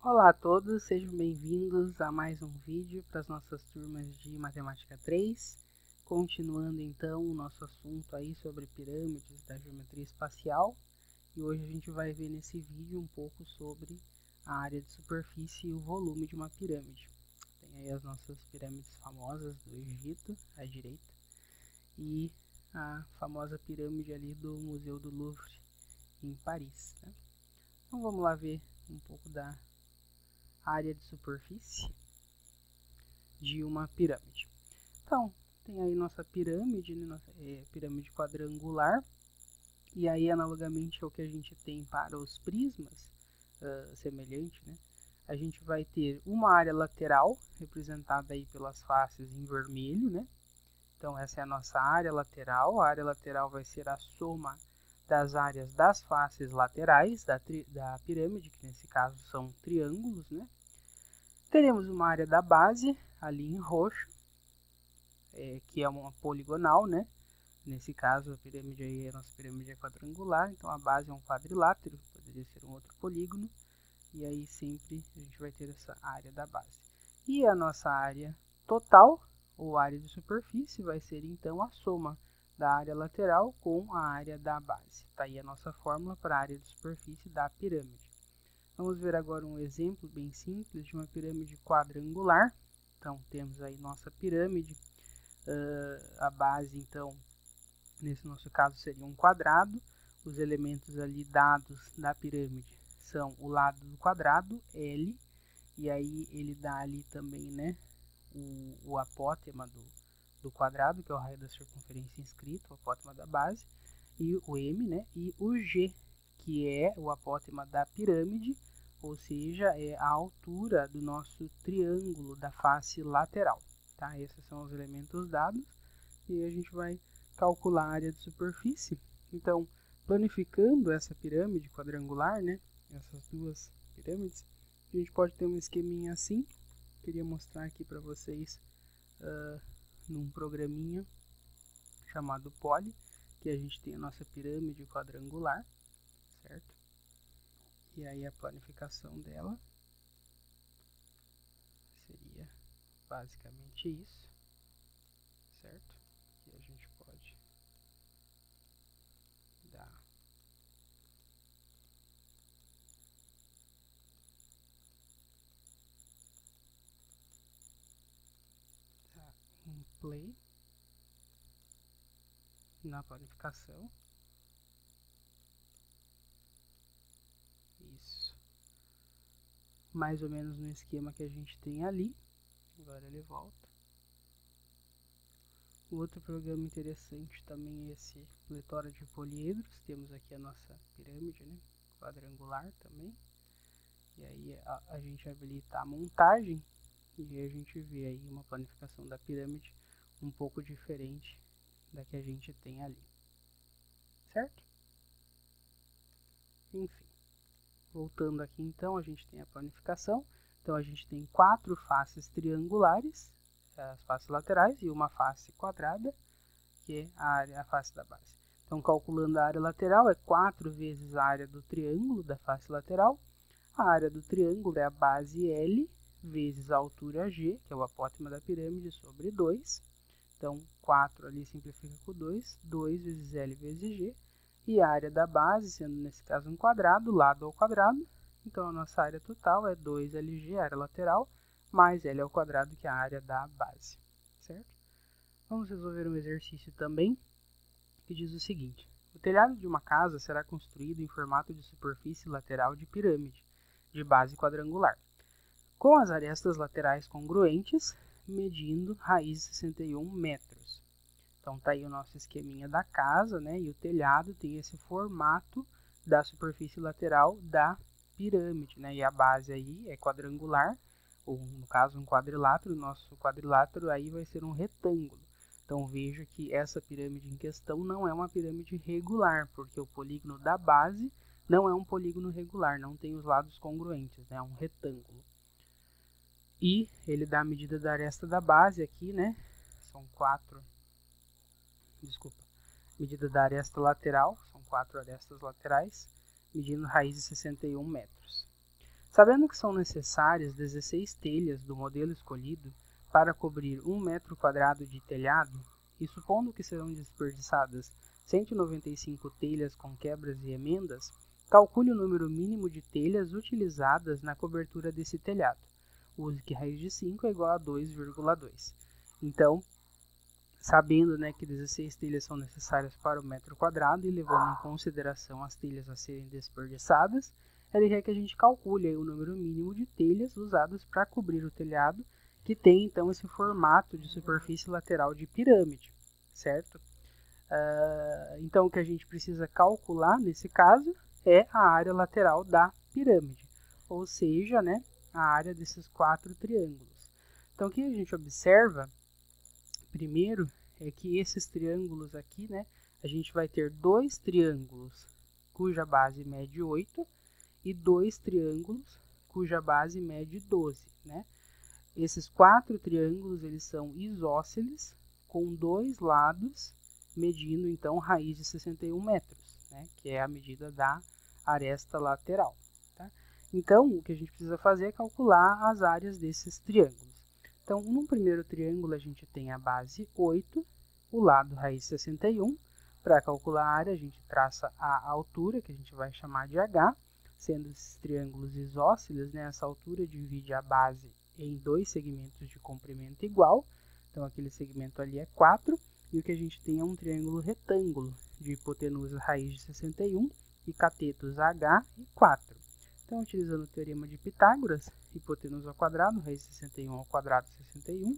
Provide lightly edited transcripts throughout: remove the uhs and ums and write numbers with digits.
Olá a todos, sejam bem-vindos a mais um vídeo para as nossas turmas de Matemática 3. Continuando então o nosso assunto aí sobre pirâmides da geometria espacial. E hoje a gente vai ver nesse vídeo um pouco sobre a área de superfície e o volume de uma pirâmide. Tem aí as nossas pirâmides famosas do Egito, à direita, e a famosa pirâmide ali do Museu do Louvre, em Paris, né? Então vamos lá ver um pouco da área de superfície de uma pirâmide. Então, tem aí nossa pirâmide, né, pirâmide quadrangular, e aí analogamente ao que a gente tem para os prismas, semelhante, né, a gente vai ter uma área lateral, representada aí pelas faces em vermelho, né? Então essa é a nossa área lateral vai ser a soma das áreas das faces laterais da pirâmide, que nesse caso são triângulos, né? Teremos uma área da base, ali em roxo, que é uma poligonal, né? Nesse caso, a pirâmide aí, a nossa pirâmide é quadrangular, então a base é um quadrilátero, poderia ser um outro polígono, e aí sempre a gente vai ter essa área da base. E a nossa área total, ou área de superfície, vai ser então a soma da área lateral com a área da base. Está aí a nossa fórmula para a área de superfície da pirâmide. Vamos ver agora um exemplo bem simples de uma pirâmide quadrangular. Então, temos aí nossa pirâmide, a base, então, nesse nosso caso seria um quadrado. Os elementos ali dados da pirâmide são o lado do quadrado, L, e aí ele dá ali também, né, o apótema do quadrado, que é o raio da circunferência inscrito, o apótema da base, e o M, né, e o G, que é o apótema da pirâmide, ou seja, é a altura do nosso triângulo da face lateral. Tá? Esses são os elementos dados e a gente vai calcular a área de superfície. Então, planificando essa pirâmide quadrangular, né, essas duas pirâmides, a gente pode ter um esqueminha assim. Queria mostrar aqui para vocês num programinha chamado Poly, que a gente tem a nossa pirâmide quadrangular, certo? E aí a planificação dela seria basicamente isso, certo? E a gente pode dar um play na planificação. Isso. Mais ou menos no esquema que a gente tem ali. Agora ele volta. O outro programa interessante também é esse pletora de poliedros. Temos aqui a nossa pirâmide, né, quadrangular também. E aí a gente habilita a montagem e a gente vê aí uma planificação da pirâmide um pouco diferente da que a gente tem ali. Certo? Enfim. Voltando aqui então, a gente tem a planificação. Então a gente tem 4 faces triangulares, as faces laterais, e uma face quadrada, que é a face da base. Então, calculando a área lateral, é 4 vezes a área do triângulo da face lateral. A área do triângulo é a base L vezes a altura G, que é o apótema da pirâmide, sobre 2. Então, 4 ali simplifica com 2, 2 vezes L vezes G. E a área da base, sendo nesse caso um quadrado, lado ao quadrado. Então, a nossa área total é 2LG, área lateral, mais L ao quadrado, que é a área da base. Certo? Vamos resolver um exercício também, que diz o seguinte. O telhado de uma casa será construído em formato de superfície lateral de pirâmide, de base quadrangular, com as arestas laterais congruentes, medindo raiz de 61 metros. Então tá aí o nosso esqueminha da casa, né? E o telhado tem esse formato da superfície lateral da pirâmide, né? E a base aí é quadrangular, ou no caso um quadrilátero. O nosso quadrilátero aí vai ser um retângulo. Então veja que essa pirâmide em questão não é uma pirâmide regular, porque o polígono da base não é um polígono regular, não tem os lados congruentes, né? É um retângulo. E ele dá a medida da aresta da base aqui, né? São 4. Medida da aresta lateral, são 4 arestas laterais, medindo raiz de 61 metros. Sabendo que são necessárias 16 telhas do modelo escolhido para cobrir 1 metro quadrado de telhado, e supondo que serão desperdiçadas 195 telhas com quebras e emendas, calcule o número mínimo de telhas utilizadas na cobertura desse telhado. Use que raiz de 5 é igual a 2,2. Então, sabendo, né, que 16 telhas são necessárias para o metro quadrado e levando em consideração as telhas a serem desperdiçadas, ele quer que a gente calcule aí o número mínimo de telhas usadas para cobrir o telhado, que tem então esse formato de superfície lateral de pirâmide, certo? Então o que a gente precisa calcular nesse caso é a área lateral da pirâmide, ou seja, né, a área desses 4 triângulos. Então o que a gente observa primeiro é que esses triângulos aqui, né, a gente vai ter 2 triângulos cuja base mede 8 e 2 triângulos cuja base mede 12, né? Esses 4 triângulos eles são isósceles com 2 lados medindo então raiz de 61 metros, né, que é a medida da aresta lateral. Tá? Então o que a gente precisa fazer é calcular as áreas desses triângulos. Então, no primeiro triângulo, a gente tem a base 8, o lado raiz 61. Para calcular a área, a gente traça a altura, que a gente vai chamar de H, sendo esses triângulos isósceles, né, essa altura divide a base em 2 segmentos de comprimento igual. Então, aquele segmento ali é 4, e o que a gente tem é um triângulo retângulo de hipotenusa raiz de 61 e catetos H e 4. Então, utilizando o teorema de Pitágoras, hipotenusa ao quadrado, raiz de 61 ao quadrado 61,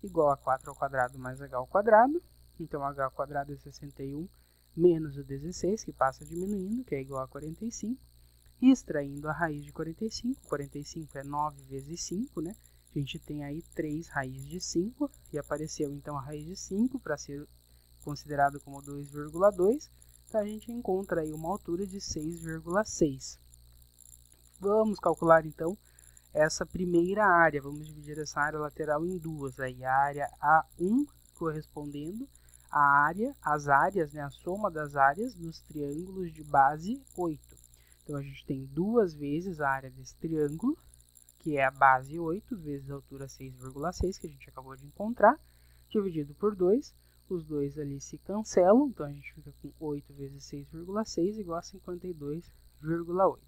igual a 4 ao quadrado mais h ao quadrado. Então, h ao quadrado é 61 menos o 16, que passa diminuindo, que é igual a 45. E extraindo a raiz de 45, 45 é 9 vezes 5, né? A gente tem aí 3 raízes de 5, e apareceu então a raiz de 5 para ser considerado como 2,2. Então, a gente encontra aí uma altura de 6,6. Vamos calcular então essa primeira área. Vamos dividir essa área lateral em duas. Aí a área A1 correspondendo às áreas, né, a soma das áreas dos triângulos de base 8. Então a gente tem 2 vezes a área desse triângulo, que é a base 8, vezes a altura 6,6, que a gente acabou de encontrar, dividido por 2. Os dois ali se cancelam, então a gente fica com 8 vezes 6,6 igual a 52,8.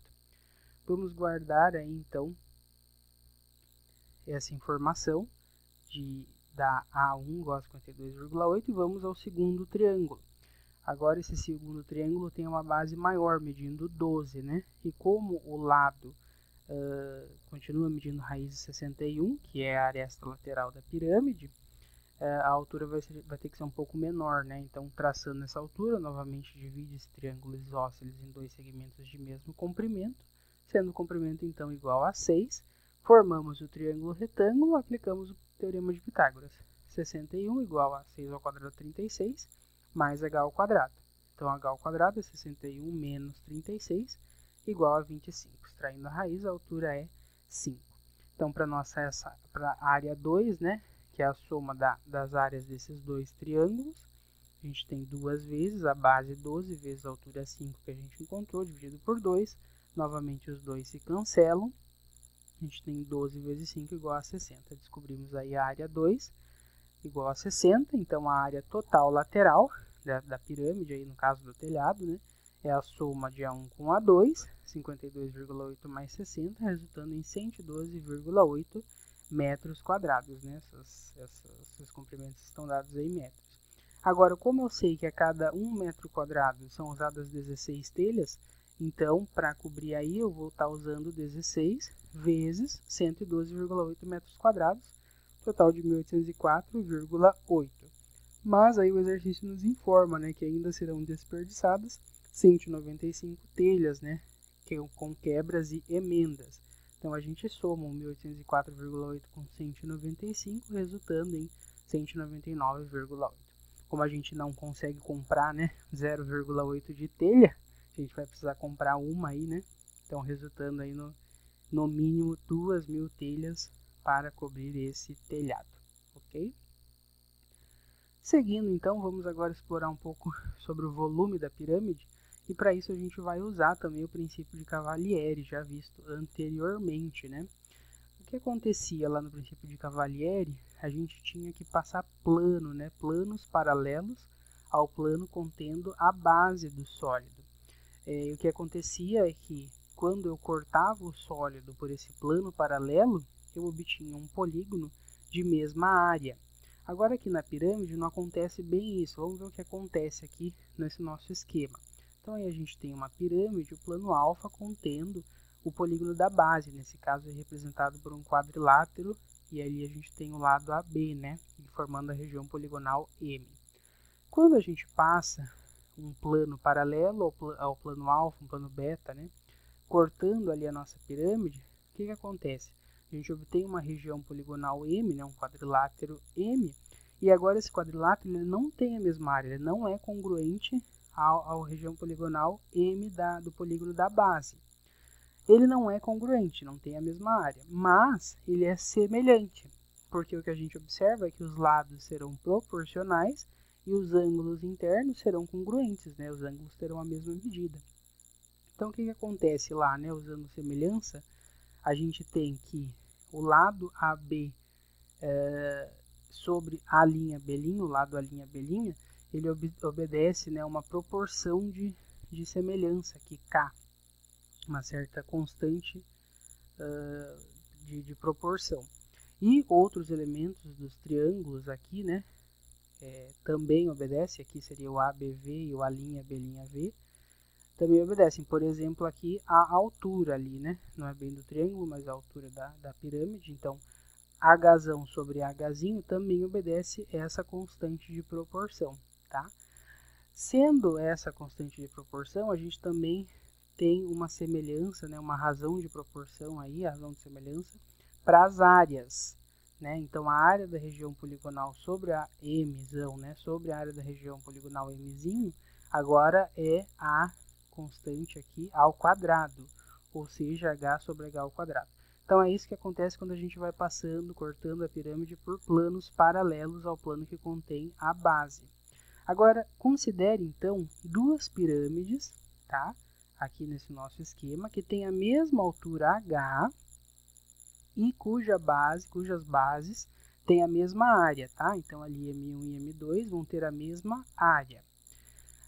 Vamos guardar aí, então, essa informação da A1 igual a 52,8 e vamos ao segundo triângulo. Agora, esse segundo triângulo tem uma base maior, medindo 12, né? E como o lado continua medindo raiz de 61, que é a aresta lateral da pirâmide, a altura vai ter que ser um pouco menor, né? Então, traçando essa altura, novamente divide esse triângulo isósceles em 2 segmentos de mesmo comprimento, sendo o comprimento então igual a 6, formamos o triângulo retângulo, aplicamos o teorema de Pitágoras. 61 igual a 6 ao quadrado 36, mais h ao quadrado. Então, h ao quadrado é 61 menos 36, igual a 25. Extraindo a raiz, a altura é 5. Então, para a área 2, né, que é a soma das áreas desses 2 triângulos, a gente tem 2 vezes a base 12 vezes a altura 5 que a gente encontrou, dividido por 2. Novamente os dois se cancelam. A gente tem 12 vezes 5 igual a 60. Descobrimos aí a área 2 igual a 60. Então a área total lateral da pirâmide, aí no caso do telhado, né, é a soma de A1 com A2, 52,8 mais 60, resultando em 112,8 metros quadrados. Né? Esses comprimentos estão dados aí em metros. Agora, como eu sei que a cada 1 metro quadrado são usadas 16 telhas, então, para cobrir aí, eu vou estar usando 16 vezes 112,8 metros quadrados, total de 1.804,8. Mas aí o exercício nos informa, né, que ainda serão desperdiçadas 195 telhas, né, com quebras e emendas. Então, a gente soma 1.804,8 com 195, resultando em 199,8. Como a gente não consegue comprar, né, 0,8 de telha, a gente vai precisar comprar uma aí, né? Então, resultando aí no mínimo 2.000 telhas para cobrir esse telhado, ok? Seguindo, então, vamos agora explorar um pouco sobre o volume da pirâmide. E para isso a gente vai usar também o princípio de Cavalieri, já visto anteriormente, né? O que acontecia lá no princípio de Cavalieri? A gente tinha que passar plano, né? Planos paralelos ao plano contendo a base do sólido. O que acontecia é que quando eu cortava o sólido por esse plano paralelo, eu obtinha um polígono de mesma área. Agora aqui na pirâmide não acontece bem isso. Vamos ver o que acontece aqui nesse nosso esquema. Então aí a gente tem uma pirâmide, o plano alfa contendo o polígono da base. Nesse caso é representado por um quadrilátero e ali a gente tem o lado AB, né, formando a região poligonal M. Quando a gente passa um plano paralelo ao plano alfa, um plano beta, né, cortando ali a nossa pirâmide, o que acontece? A gente obtém uma região poligonal M, né, um quadrilátero M, e agora esse quadrilátero ele não tem a mesma área, ele não é congruente à região poligonal M do polígono da base. Ele não é congruente, não tem a mesma área, mas ele é semelhante, porque o que a gente observa é que os lados serão proporcionais e os ângulos internos serão congruentes, né? Os ângulos terão a mesma medida. Então o que acontece lá, né? Usando semelhança, a gente tem que o lado AB sobre a linha B', o lado A', B', ele obedece, né, uma proporção de semelhança, que K, uma certa constante de proporção. E outros elementos dos triângulos aqui, né, também obedecem, aqui seria o ABV e o A'B', também obedecem. Por exemplo, aqui a altura ali, né, não é bem do triângulo, mas a altura da pirâmide. Então, Hzão sobre Hzinho também obedece essa constante de proporção, tá? Sendo essa constante de proporção, a gente também tem uma semelhança, né, uma razão de proporção aí, a razão de semelhança, para as áreas, né? Então, a área da região poligonal sobre a Mzão, né, sobre a área da região poligonal Mzinho, agora é a constante aqui ao quadrado, ou seja, H sobre H ao quadrado. Então é isso que acontece quando a gente vai passando, cortando a pirâmide por planos paralelos ao plano que contém a base. Agora, considere então duas pirâmides, tá? Aqui nesse nosso esquema, que tem a mesma altura H e cujas bases têm a mesma área, tá? Então ali M1 e M2 vão ter a mesma área.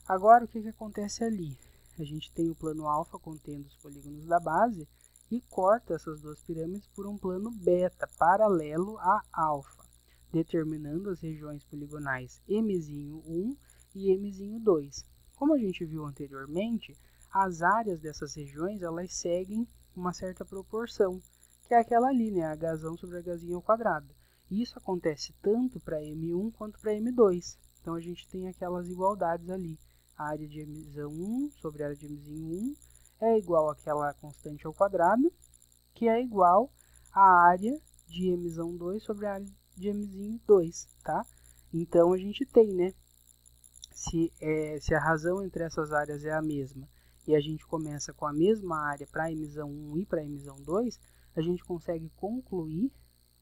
Agora, o que acontece ali? A gente tem o plano alfa contendo os polígonos da base e corta essas duas pirâmides por um plano beta paralelo a alfa, determinando as regiões poligonais M'1 e M'2. Como a gente viu anteriormente, as áreas dessas regiões elas seguem uma certa proporção, que é aquela ali, né, Hzão sobre Hzinho ao quadrado. E isso acontece tanto para M1 quanto para M2. Então a gente tem aquelas igualdades ali. A área de M'1 sobre a área de M'1 é igual àquela constante ao quadrado, que é igual à área de M'2 sobre a área de M'2, tá? Então a gente tem, né? Se a razão entre essas áreas é a mesma e a gente começa com a mesma área para M'1 e para M'2, a gente consegue concluir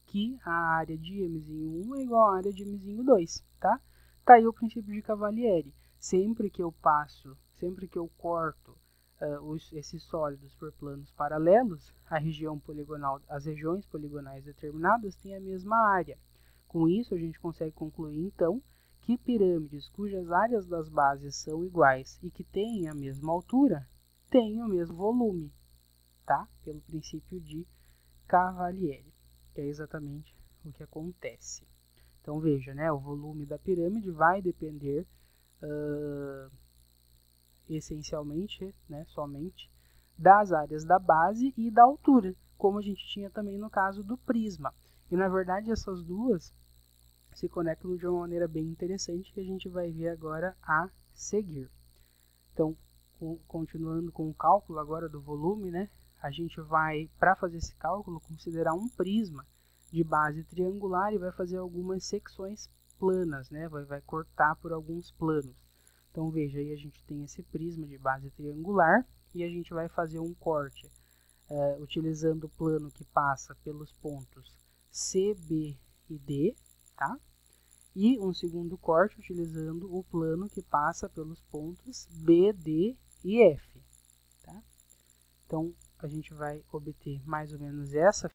que a área de M'1 é igual à área de M'2, tá? Tá aí o princípio de Cavalieri. Sempre que eu corto esses sólidos por planos paralelos, as regiões poligonais determinadas têm a mesma área. Com isso, a gente consegue concluir, então, que pirâmides cujas áreas das bases são iguais e que têm a mesma altura, têm o mesmo volume, tá? Pelo princípio de Cavalieri, que é exatamente o que acontece. Então, veja, né, o volume da pirâmide vai depender essencialmente, né, somente, das áreas da base e da altura, como a gente tinha também no caso do prisma. E na verdade essas duas se conectam de uma maneira bem interessante que a gente vai ver agora a seguir. Então, continuando com o cálculo agora do volume, né, a gente vai, para fazer esse cálculo, considerar um prisma de base triangular e vai fazer algumas secções planas, né, vai cortar por alguns planos. Então veja, aí a gente tem esse prisma de base triangular e a gente vai fazer um corte utilizando o plano que passa pelos pontos C, B e D, tá? E um segundo corte utilizando o plano que passa pelos pontos B, D e F. Tá? Então, a gente vai obter mais ou menos essa